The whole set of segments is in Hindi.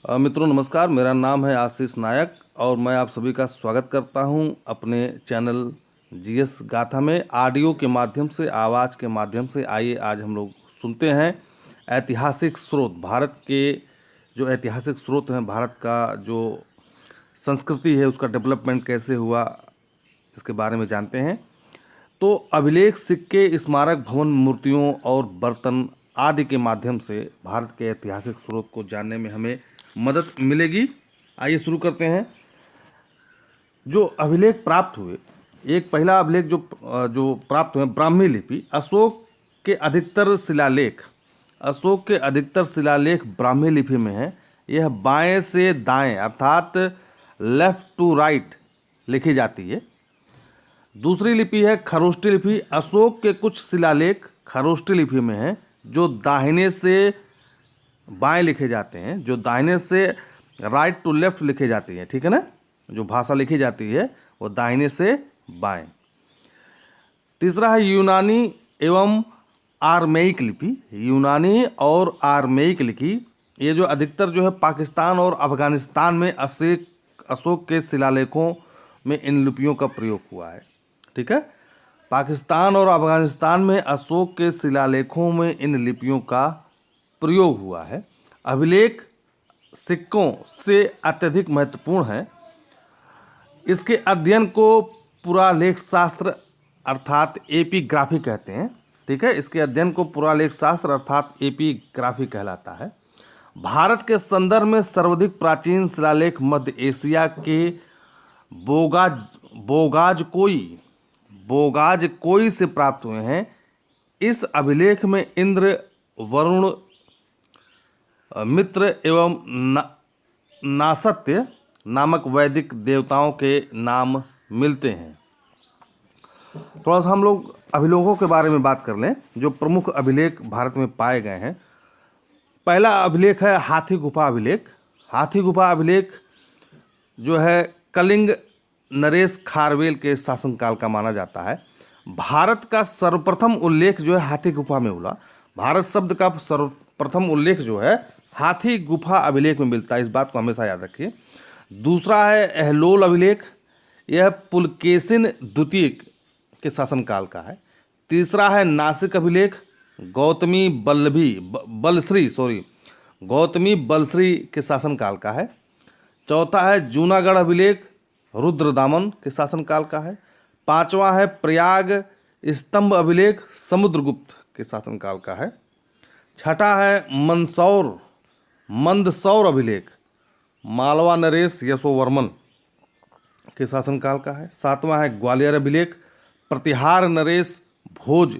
मित्रों नमस्कार, मेरा नाम है आशीष नायक और मैं आप सभी का स्वागत करता हूं अपने चैनल जीएस गाथा में। ऑडियो के माध्यम से, आवाज़ के माध्यम से आइए आज हम लोग सुनते हैं ऐतिहासिक स्रोत, भारत के जो ऐतिहासिक स्रोत हैं, भारत का जो संस्कृति है उसका डेवलपमेंट कैसे हुआ इसके बारे में जानते हैं। तो अभिलेख, सिक्के, स्मारक, भवन, मूर्तियों और बर्तन आदि के माध्यम से भारत के ऐतिहासिक स्रोत को जानने में हमें मदद मिलेगी। आइए शुरू करते हैं। जो अभिलेख प्राप्त हुए, एक पहला अभिलेख जो प्राप्त हुए ब्राह्मी लिपि, अशोक के अधिकतर शिलालेख ब्राह्मी लिपि में है। यह बाएं से दाएं अर्थात लेफ्ट टू राइट लिखी जाती है। दूसरी लिपि है खरोष्टी लिपि। अशोक के कुछ शिलालेख खरोष्टी लिपि में हैं जो दाहिने से बाएं लिखे जाते हैं, जो दाहिने से राइट टू लेफ्ट लिखे जाती है, ठीक है ना। जो भाषा लिखी जाती है वो दाहिने से बाएं। तीसरा है यूनानी एवं आर्मेइक लिपि। यूनानी और आर्मेइक लिपि ये जो अधिकतर जो है पाकिस्तान और अफगानिस्तान में अशोक के शिलालेखों में इन लिपियों का प्रयोग हुआ है, ठीक है। पाकिस्तान और अफगानिस्तान में अशोक के शिलालेखों में इन लिपियों का प्रयोग हुआ है। अभिलेख सिक्कों से अत्यधिक महत्वपूर्ण है। इसके अध्ययन को पुरालेख शास्त्र अर्थात एपिग्राफी कहते हैं, ठीक है। इसके अध्ययन को पुरालेख शास्त्र अर्थात एपिग्राफी कहलाता है। भारत के संदर्भ में सर्वाधिक प्राचीन शिलालेख मध्य एशिया के बोगाजकोई से प्राप्त हुए हैं। इस अभिलेख में इंद्र, वरुण, मित्र एवं नासत्य नामक वैदिक देवताओं के नाम मिलते हैं। थोड़ा सा हम लोग अभिलेखों के बारे में बात कर लें। जो प्रमुख अभिलेख भारत में पाए गए हैं, पहला अभिलेख है हाथी गुफा अभिलेख। हाथी गुफा अभिलेख जो है कलिंग नरेश खारवेल के शासनकाल का माना जाता है। भारत का सर्वप्रथम उल्लेख जो है हाथी गुफा में हुआ। भारत शब्द का सर्वप्रथम उल्लेख जो है हाथी गुफा अभिलेख में मिलता है, इस बात को हमेशा याद रखिए। दूसरा है एहलोल अभिलेख। यह पुलकेशिन द्वितीय के शासनकाल का है। तीसरा है नासिक अभिलेख, गौतमी बलश्री के शासनकाल का है। चौथा है जूनागढ़ अभिलेख, रुद्रदामन के शासनकाल का है। पांचवा है प्रयाग स्तंभ अभिलेख, समुद्रगुप्त के शासनकाल का है। छठा है मंदसौर अभिलेख, मालवा नरेश यशोवर्मन के शासनकाल का है। सातवां है ग्वालियर अभिलेख, प्रतिहार नरेश भोज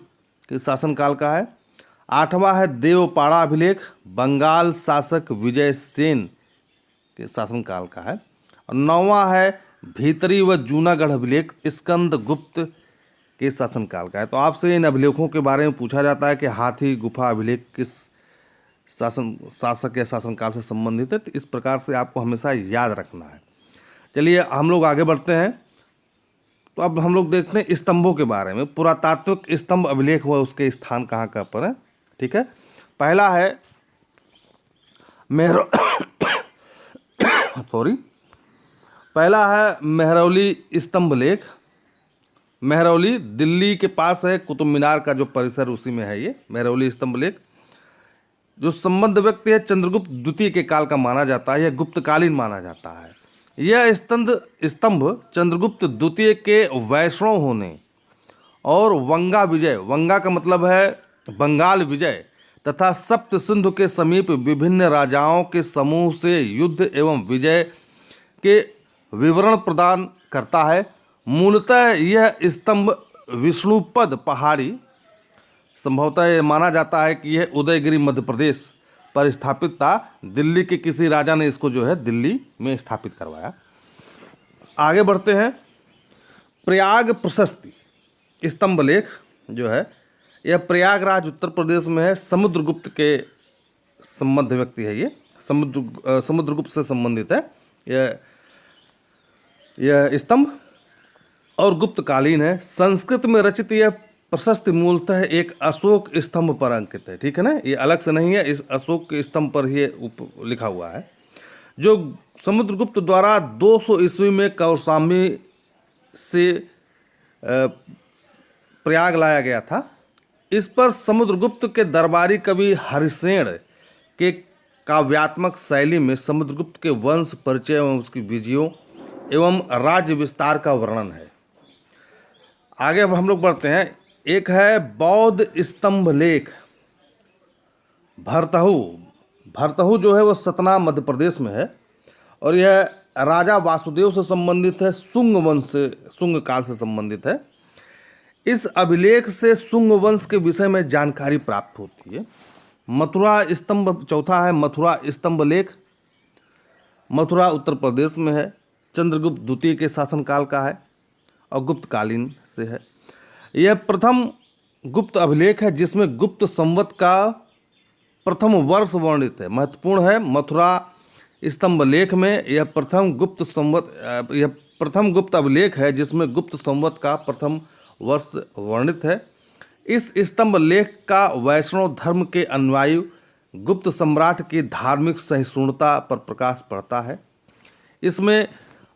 के शासनकाल का है। आठवां है देवपाड़ा अभिलेख, बंगाल शासक विजय सेन के शासनकाल का है। और नौवां है भीतरी व जूनागढ़ अभिलेख, स्कंद गुप्त के शासनकाल का है। तो आपसे इन अभिलेखों के बारे में पूछा जाता है कि हाथी गुफा अभिलेख किस शासक या शासनकाल से संबंधित है, तो इस प्रकार से आपको हमेशा याद रखना है। चलिए हम लोग आगे बढ़ते हैं। तो अब हम लोग देखते हैं स्तंभों के बारे में। पुरातात्विक स्तंभ अभिलेख हुआ, उसके स्थान कहाँ कहाँ पर है, ठीक है। पहला है मेहरौली स्तंभ लेख। मेहरौली दिल्ली के पास है, कुतुब मीनार का जो परिसर उसी में है ये मेहरौली स्तंभ लेख। जो संबंध व्यक्ति है चंद्रगुप्त द्वितीय के काल का माना जाता है, यह गुप्तकालीन माना जाता है। यह स्तंभ चंद्रगुप्त द्वितीय के वैष्णव होने और वंगा का मतलब है बंगाल विजय तथा सप्त सिंधु के समीप विभिन्न राजाओं के समूह से युद्ध एवं विजय के विवरण प्रदान करता है। मूलतः यह स्तंभ विष्णुपद पहाड़ी, संभवतः यह माना जाता है कि यह उदयगिरी मध्य प्रदेश पर स्थापित था। दिल्ली के किसी राजा ने इसको जो है दिल्ली में स्थापित करवाया। आगे बढ़ते हैं। प्रयाग प्रशस्ति स्तंभ लेख जो है यह प्रयागराज उत्तर प्रदेश में है। समुद्रगुप्त के संबंध व्यक्ति है ये, समुद्रगुप्त से संबंधित है यह स्तंभ और गुप्तकालीन है। संस्कृत में रचित यह प्रशस्ति मूलतः एक अशोक स्तंभ पर अंकित है, ठीक है ना। ये अलग से नहीं है, इस अशोक के स्तंभ पर ही लिखा हुआ है। जो समुद्रगुप्त द्वारा 200 ईस्वी में कौशाम्बी से प्रयाग लाया गया था। इस पर समुद्रगुप्त के दरबारी कवि हरिसेन के काव्यात्मक शैली में समुद्रगुप्त के वंश परिचय एवं उसकी विजयों एवं राज्य विस्तार का वर्णन है। आगे अब हम लोग बढ़ते हैं। एक है बौद्ध स्तंभ लेख भरतहु। भरतहु जो है वो सतना मध्य प्रदेश में है और यह राजा वासुदेव से संबंधित है, शुंग वंश से, शुंग काल से संबंधित है। इस अभिलेख से शुंग वंश के विषय में जानकारी प्राप्त होती है। मथुरा स्तंभ चौथा है मथुरा स्तंभ लेख। मथुरा उत्तर प्रदेश में है, चंद्रगुप्त द्वितीय के शासनकाल का है और गुप्तकालीन से है। यह प्रथम गुप्त अभिलेख है जिसमें गुप्त संवत का प्रथम वर्ष वर्णित है। महत्वपूर्ण है, मथुरा स्तंभ लेख में यह प्रथम गुप्त अभिलेख है जिसमें गुप्त संवत का प्रथम वर्ष वर्णित है। इस स्तंभ लेख का वैष्णव धर्म के अनुयायी गुप्त सम्राट की धार्मिक सहिष्णुता पर प्रकाश पड़ता है। इसमें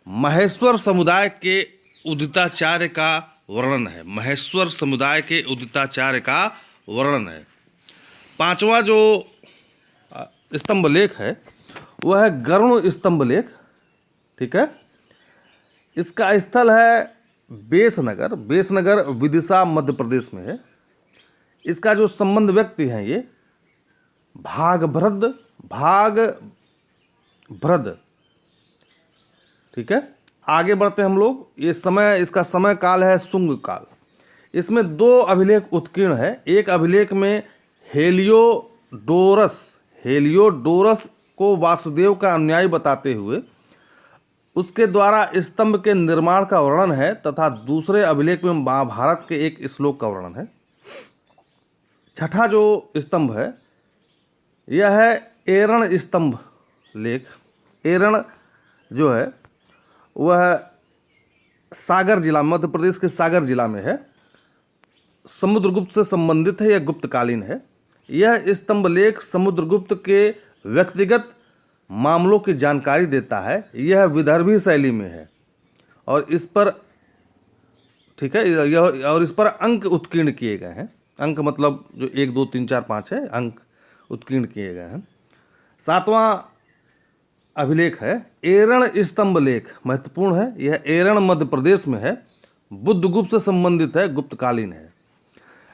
महेश्वर समुदाय के उदिताचार्य का वर्णन है। महेश्वर समुदाय के उदिताचार्य का वर्णन है। पांचवा जो स्तंभ लेख है वह है गरुण स्तंभ लेख। ठीक है, इसका स्थल है बेसनगर। बेसनगर विदिशा मध्य प्रदेश में है। इसका जो संबंध व्यक्ति हैं ये भागभद्र। ठीक है, आगे बढ़ते हैं हम लोग। ये समय, इसका समय काल है शुंग काल। इसमें 2 अभिलेख उत्कीर्ण है। एक अभिलेख में हेलियोडोरस को वासुदेव का अनुयायी बताते हुए उसके द्वारा स्तंभ के निर्माण का वर्णन है तथा दूसरे अभिलेख में महाभारत के एक श्लोक का वर्णन है। छठा जो स्तंभ है यह है एरण स्तंभ लेख। एरण जो है वह सागर जिला, मध्य प्रदेश के सागर जिला में है। समुद्रगुप्त से संबंधित है, यह गुप्तकालीन है। यह स्तंभ लेख समुद्रगुप्त के व्यक्तिगत मामलों की जानकारी देता है। यह विदर्भी शैली में है और इस पर, ठीक है, और इस पर अंक उत्कीर्ण किए गए हैं। अंक मतलब जो 1 2 3 4 5 है, अंक उत्कीर्ण किए गए हैं। 7वां अभिलेख है एरण स्तंभ लेख। महत्वपूर्ण है, यह एरण मध्य प्रदेश में है, बुद्धगुप्त से संबंधित है, गुप्तकालीन है।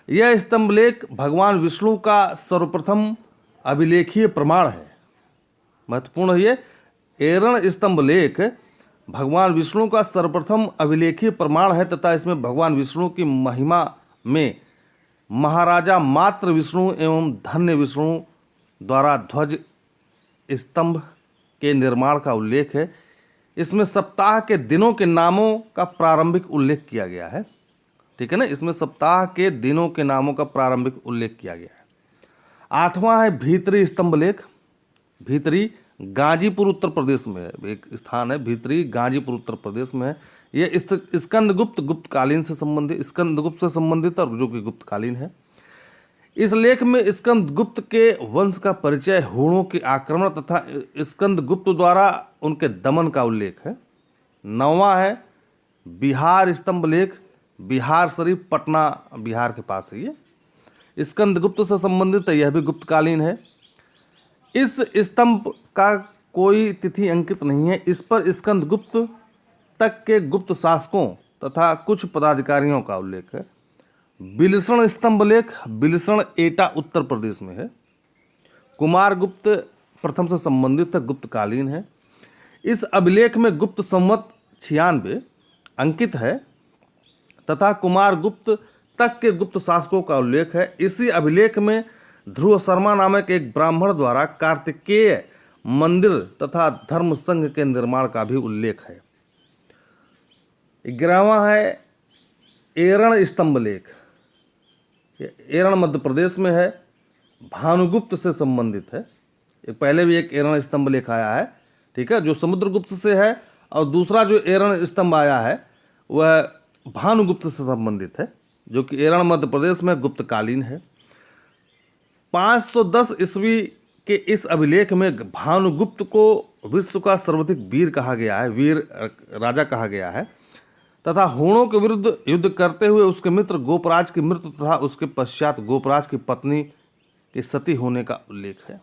यह स्तंभ लेख भगवान विष्णु का सर्वप्रथम अभिलेखीय प्रमाण है। महत्वपूर्ण है, ये एरण स्तंभ लेख भगवान विष्णु का सर्वप्रथम अभिलेखीय प्रमाण है तथा इसमें भगवान विष्णु की महिमा में महाराजा मात्र विष्णु एवं धन्य विष्णु द्वारा ध्वज स्तंभ के निर्माण का उल्लेख है। इसमें सप्ताह के दिनों के नामों का प्रारंभिक उल्लेख किया गया है। ठीक है ना, इसमें सप्ताह के दिनों के नामों का प्रारंभिक उल्लेख किया गया है। 8वां है भीतरी स्तंभ लेख। भीतरी गाजीपुर उत्तर प्रदेश में है, एक स्थान है भीतरी, गाजीपुर उत्तर प्रदेश में है। यह स्कंदगुप्त गुप्तकालीन से संबंधित, स्कंदगुप्त से संबंधित और जो कि गुप्तकालीन है। इस लेख में स्कंदगुप्त के वंश का परिचय, हूणों के आक्रमण तथा स्कंदगुप्त द्वारा उनके दमन का उल्लेख है। 9वां है बिहार स्तंभ लेख। बिहार शरीफ पटना बिहार के पास है, ये स्कंदगुप्त से संबंधित है, यह भी गुप्तकालीन है। इस स्तंभ का कोई तिथि अंकित नहीं है। इस पर स्कंदगुप्त तक के गुप्त शासकों तथा कुछ पदाधिकारियों का उल्लेख है। बिलसण स्तंभ लेख। बिलसण एटा उत्तर प्रदेश में है, कुमारगुप्त प्रथम से संबंधित है, गुप्तकालीन है। इस अभिलेख में गुप्त संवत 96 अंकित है तथा कुमारगुप्त तक के गुप्त शासकों का उल्लेख है। इसी अभिलेख में ध्रुव शर्मा नामक एक ब्राह्मण द्वारा कार्तिकेय मंदिर तथा धर्म संघ के निर्माण का भी उल्लेख है। 11वां है एरण स्तंभ लेख। एरण मध्य प्रदेश में है, भानुगुप्त से संबंधित है। पहले भी एक एरण स्तंभ लेख आया है, ठीक है, जो समुद्रगुप्त से है, और दूसरा जो एरण स्तंभ आया है वह भानुगुप्त से संबंधित है, जो कि एरण मध्य प्रदेश में गुप्तकालीन है। 510 ईस्वी कि इस अभिलेख में भानुगुप्त को विश्व का सर्वाधिक वीर कहा गया है, वीर राजा कहा गया है, तथा हूणों के विरुद्ध युद्ध करते हुए उसके मित्र गोपराज की मृत्यु तथा उसके पश्चात गोपराज की पत्नी के सती होने का उल्लेख है।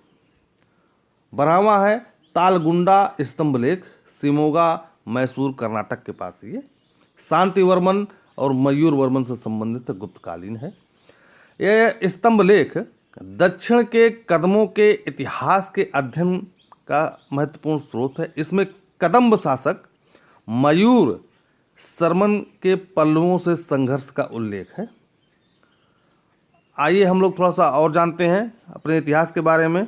12वां है तालगुंडा स्तंभलेख, शिमोगा, मैसूर, कर्नाटक के पास। ये शांतिवर्मन और मयूरवर्मन से संबंधित गुप्तकालीन है। यह स्तंभलेख दक्षिण के कदमों के इतिहास के अध्ययन का महत्वपूर्ण स्रोत है। इसमें कदम्ब शासक मयूर शर्मन के पल्लवों से संघर्ष का उल्लेख है। आइए हम लोग थोड़ा सा और जानते हैं अपने इतिहास के बारे में।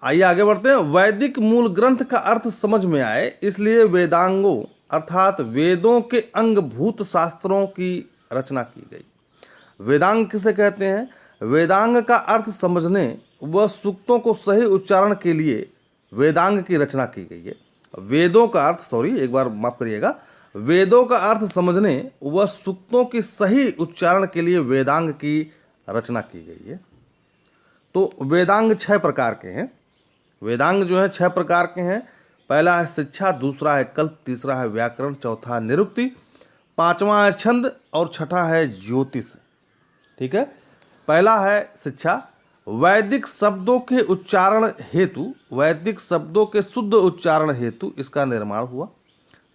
आइए आगे बढ़ते हैं। वैदिक मूल ग्रंथ का अर्थ समझ में आए इसलिए वेदांगों अर्थात वेदों के अंगभूत शास्त्रों की रचना की गई। वेदांग किसे कहते हैं? वेदांग का अर्थ समझने व सूक्तों को सही उच्चारण के लिए वेदांग की रचना की गई है। वेदों का अर्थ एक बार माफ करिएगा, वेदों का अर्थ समझने व सूक्तों की सही उच्चारण के लिए वेदांग की रचना की गई है। तो वेदांग 6 प्रकार के हैं। वेदांग जो है 6 प्रकार के हैं। पहला है शिक्षा, दूसरा है कल्प, तीसरा है व्याकरण, चौथा है निरुक्ति, 5वां है छंद और 6ठा है ज्योतिष। ठीक है। पहला है शिक्षा। वैदिक शब्दों के उच्चारण हेतु, वैदिक शब्दों के शुद्ध उच्चारण हेतु इसका निर्माण हुआ।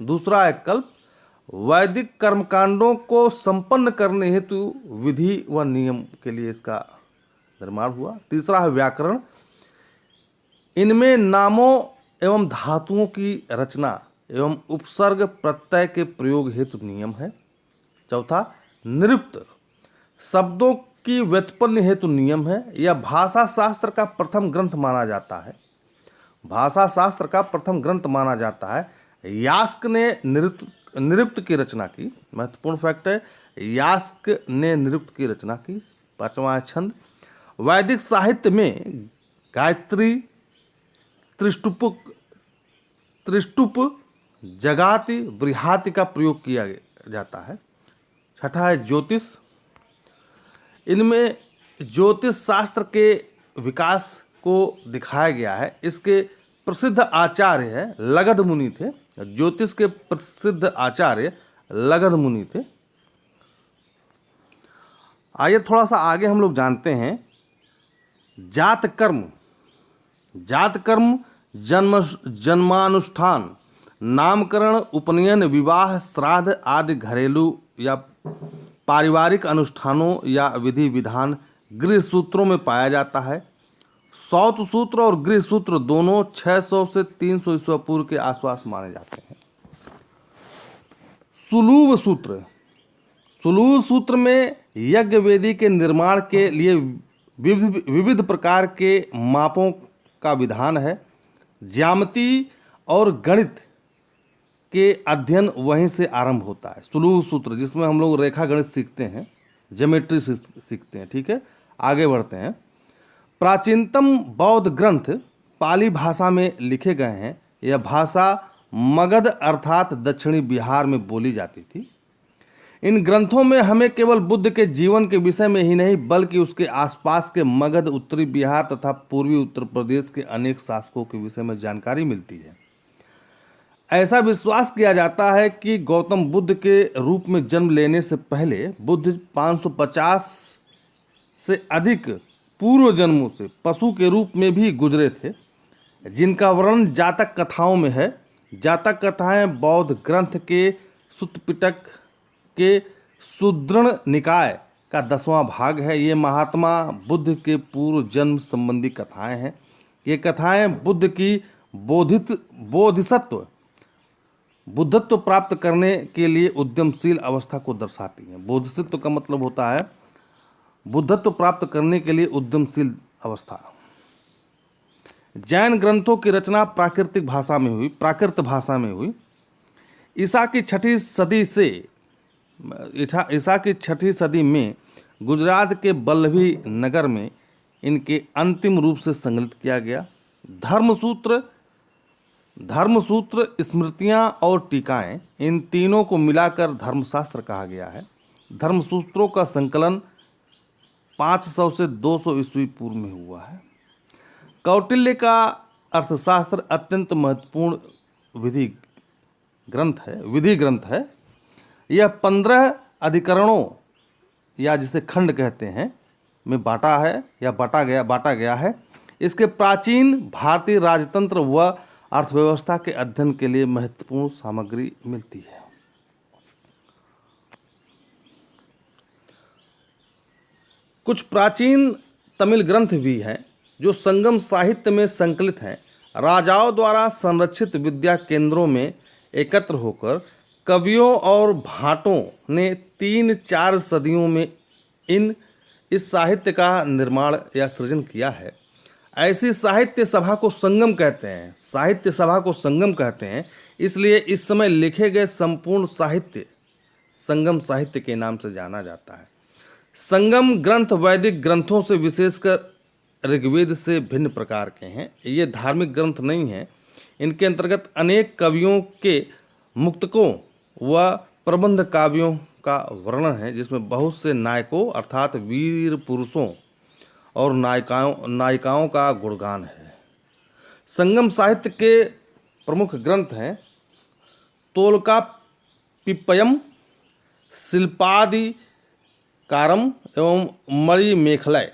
दूसरा है कल्प, वैदिक कर्मकांडों को संपन्न करने हेतु विधि व नियम के लिए इसका निर्माण हुआ। तीसरा है व्याकरण, इनमें नामों एवं धातुओं की रचना एवं उपसर्ग प्रत्यय के प्रयोग हेतु नियम है। चौथा निरुक्त, शब्दों की व्युत्पन्न हेतु नियम है। यह भाषा शास्त्र का प्रथम ग्रंथ माना जाता है। भाषा शास्त्र का प्रथम ग्रंथ माना जाता है। यास्क ने निरुक्त की रचना की। महत्वपूर्ण फैक्ट है, यास्क ने निरुक्त की रचना की। 5वां है छंद। वैदिक साहित्य में गायत्री, त्रिष्टुप, जगाति, बृहाति का प्रयोग किया जाता है। 6ठा है ज्योतिष, इनमें ज्योतिष शास्त्र के विकास को दिखाया गया है। इसके प्रसिद्ध आचार्य हैं लगध मुनि थे। ज्योतिष के प्रसिद्ध आचार्य लगध मुनि थे। आइए थोड़ा सा आगे हम लोग जानते हैं जात कर्म। जात कर्म जन्मानुष्ठान, नामकरण, उपनयन, विवाह, श्राद्ध आदि घरेलू या पारिवारिक अनुष्ठानों या विधि विधान गृह सूत्रों में पाया जाता है। सौत सूत्र और गृह सूत्र दोनों 600 से 300 ईस्वी पूर्व के आसपास माने जाते हैं। सुलूभ सूत्र, सुलूभ सूत्र में यज्ञ वेदी के निर्माण के लिए विविध प्रकार के मापों का विधान है। ज्यामिति और गणित के अध्ययन वहीं से आरंभ होता है। सुलूभ सूत्र जिसमें हम लोग रेखा गणित सीखते हैं, ज्योमेट्री सीखते हैं। ठीक है, आगे बढ़ते हैं। प्राचीनतम बौद्ध ग्रंथ पाली भाषा में लिखे गए हैं। यह भाषा मगध अर्थात दक्षिणी बिहार में बोली जाती थी। इन ग्रंथों में हमें केवल बुद्ध के जीवन के विषय में ही नहीं बल्कि उसके आसपास के मगध, उत्तरी बिहार तथा पूर्वी उत्तर प्रदेश के अनेक शासकों के विषय में जानकारी मिलती है। ऐसा विश्वास किया जाता है कि गौतम बुद्ध के रूप में जन्म लेने से पहले बुद्ध 550 से अधिक पूर्व जन्मों से पशु के रूप में भी गुजरे थे, जिनका वर्णन जातक कथाओं में है। जातक कथाएं बौद्ध ग्रंथ के सुत्त पिटक के सुदृढ़ निकाय का 10वां भाग है। ये महात्मा बुद्ध के पूर्व जन्म संबंधी कथाएं हैं। ये कथाएं बुद्ध की बुद्धत्व प्राप्त करने के लिए उद्यमशील अवस्था को दर्शाती हैं। बोधिसत्व का मतलब होता है बुद्धत्व प्राप्त करने के लिए उद्यमशील अवस्था। जैन ग्रंथों की रचना प्राकृत भाषा में हुई। ईसा की 6ठी सदी में गुजरात के बल्लभी नगर में इनके अंतिम रूप से संकलित किया गया। धर्मसूत्र, स्मृतियाँ और टीकाएं, इन तीनों को मिलाकर धर्मशास्त्र कहा गया है। धर्मसूत्रों का संकलन 500 से 200 ईस्वी पूर्व में हुआ है। कौटिल्य का अर्थशास्त्र अत्यंत महत्वपूर्ण विधि ग्रंथ है। यह 15 अधिकरणों या जिसे खंड कहते हैं में बांटा है या बांटा गया है। इसके प्राचीन भारतीय राजतंत्र व अर्थव्यवस्था के अध्ययन के लिए महत्वपूर्ण सामग्री मिलती है। कुछ प्राचीन तमिल ग्रंथ भी हैं जो संगम साहित्य में संकलित हैं। राजाओं द्वारा संरक्षित विद्या केंद्रों में एकत्र होकर कवियों और भाटों ने 3-4 सदियों में इस साहित्य का निर्माण या सृजन किया है। ऐसी साहित्य सभा को संगम कहते हैं। इसलिए इस समय लिखे गए संपूर्ण साहित्य संगम साहित्य के नाम से जाना जाता है। संगम ग्रंथ वैदिक ग्रंथों से विशेषकर ऋग्वेद से भिन्न प्रकार के हैं। ये धार्मिक ग्रंथ नहीं हैं। इनके अंतर्गत अनेक कवियों के मुक्तकों व प्रबंध काव्यों का वर्णन है, जिसमें बहुत से नायकों अर्थात वीर पुरुषों और नायिकाओं का गुणगान है। संगम साहित्य के प्रमुख ग्रंथ हैं तोल्काप्पियम, शिल्पादिकारम एवं मणिमेखलय।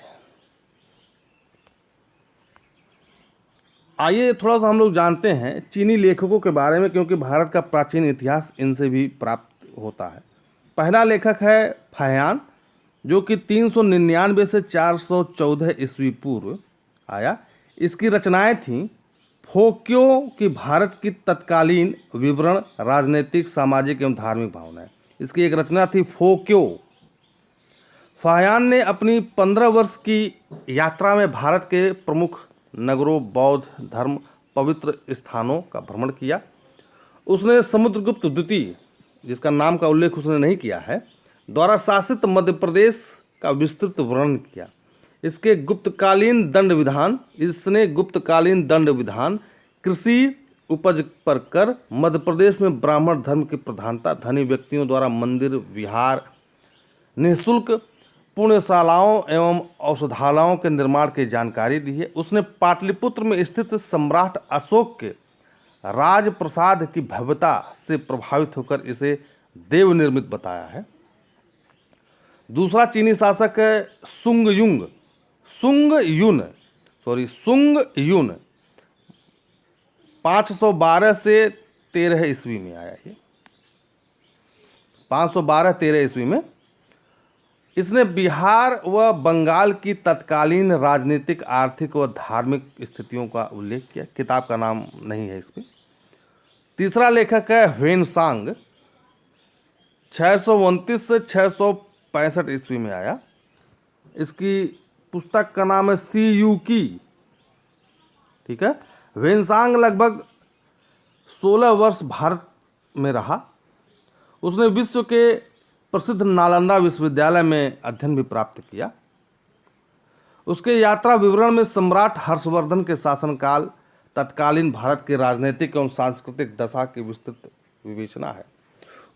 आइए थोड़ा सा हम लोग जानते हैं चीनी लेखकों के बारे में, क्योंकि भारत का प्राचीन इतिहास इनसे भी प्राप्त होता है। पहला लेखक है फाहियान, जो कि 399 से 414 ईस्वी पूर्व आया। इसकी रचनाएं थीं फोक्यो की भारत की तत्कालीन विवरण, राजनीतिक, सामाजिक एवं धार्मिक भावनाएं। इसकी एक रचना थी फोक्यो। फाहियान ने अपनी 15 वर्ष की यात्रा में भारत के प्रमुख नगरों, बौद्ध धर्म पवित्र स्थानों का भ्रमण किया। उसने समुद्रगुप्त द्वितीय, जिसका नाम का उल्लेख उसने नहीं किया है, द्वारा शासित मध्य प्रदेश का विस्तृत वर्णन किया। इसने गुप्तकालीन दंड विधान, कृषि उपज पर कर, मध्य प्रदेश में ब्राह्मण धर्म की प्रधानता, धनी व्यक्तियों द्वारा मंदिर, विहार, निःशुल्क पुण्यशालाओं एवं औषधालयों के निर्माण की जानकारी दी है। उसने पाटलिपुत्र में स्थित सम्राट अशोक के राजप्रसाद की भव्यता से प्रभावित होकर इसे देव निर्मित बताया है। दूसरा चीनी शासक है सुंग युन 512 से 13 ईस्वी में आया। ये 512-13 ईस्वी में इसने बिहार व बंगाल की तत्कालीन राजनीतिक, आर्थिक व धार्मिक स्थितियों का उल्लेख किया। किताब का नाम नहीं है इस पर। तीसरा लेखक है ह्वेनसांग, 629 से 665 ईस्वी में आया। इसकी पुस्तक का नाम है सी यू की। ठीक है। ह्वेनसांग लगभग 16 वर्ष भारत में रहा। उसने विश्व के प्रसिद्ध नालंदा विश्वविद्यालय में अध्ययन भी प्राप्त किया। उसके यात्रा विवरण में सम्राट हर्षवर्धन के शासनकाल, तत्कालीन भारत के राजनीतिक एवं सांस्कृतिक दशा की विस्तृत विवेचना है।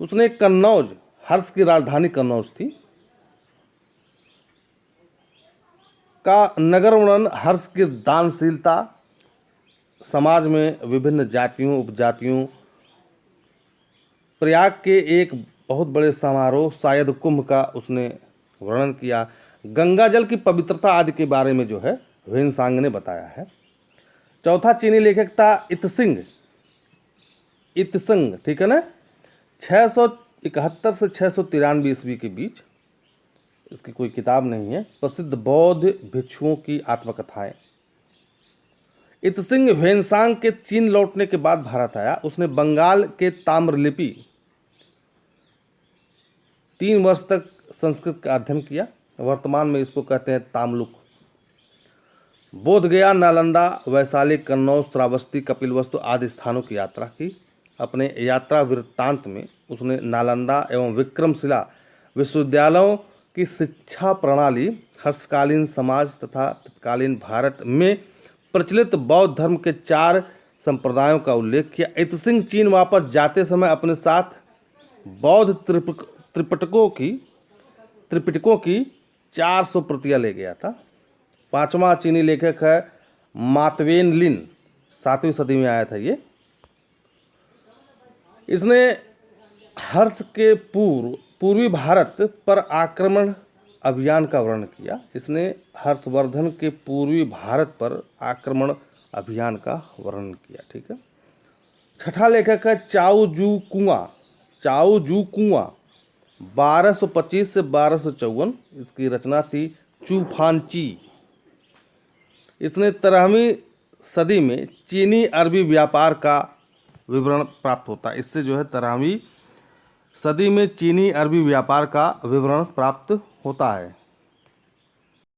उसने कन्नौज, हर्ष की राजधानी कन्नौज थी, का नगर वर्णन, हर्ष की दानशीलता, समाज में विभिन्न जातियों उपजातियों, प्रयाग के एक बहुत बड़े समारोह शायद कुंभ का उसने वर्णन किया। गंगा जल की पवित्रता आदि के बारे में जो है ह्वेनसांग ने बताया है। चौथा चीनी लेखक था इत्संग, ठीक है ना, 671 से 693 ईस्वी के बीच। इसकी कोई किताब नहीं है। प्रसिद्ध बौद्ध भिक्षुओं की आत्मकथाएं। इत्सिंग ह्वेनसांग के चीन लौटने के बाद भारत आया। उसने बंगाल के ताम्रलिपि 3 वर्ष तक संस्कृत का अध्ययन किया। वर्तमान में इसको कहते हैं ताम्लुक। बोधगया, नालंदा, वैशाली, कन्नौज, श्रावस्ती, कपिलवस्तु आदि स्थानों की यात्रा की। अपने यात्रा वृत्तांत में उसने नालंदा एवं विक्रमशिला विश्वविद्यालयों की शिक्षा प्रणाली, हर्षकालीन समाज तथा तत्कालीन भारत में प्रचलित बौद्ध धर्म के 4 संप्रदायों का उल्लेख किया। इत्सिंग चीन वापस जाते समय अपने साथ बौद्ध त्रिपिटकों की 400 प्रतियां ले गया था। 5वां चीनी लेखक है मातवेन लिन, 7वीं सदी में आया था ये। इसने हर्ष के पूर्वी भारत पर आक्रमण अभियान का वर्णन किया। इसने हर्षवर्धन के पूर्वी भारत पर आक्रमण अभियान का वर्णन किया। ठीक है। छठा लेखक है चाओ जू कुआं। 1225 से 1254 इसकी रचना थी चूफानची। इसने 13वीं सदी में चीनी अरबी व्यापार का विवरण प्राप्त होता है। इससे जो है 13वीं सदी में चीनी अरबी व्यापार का विवरण प्राप्त होता है।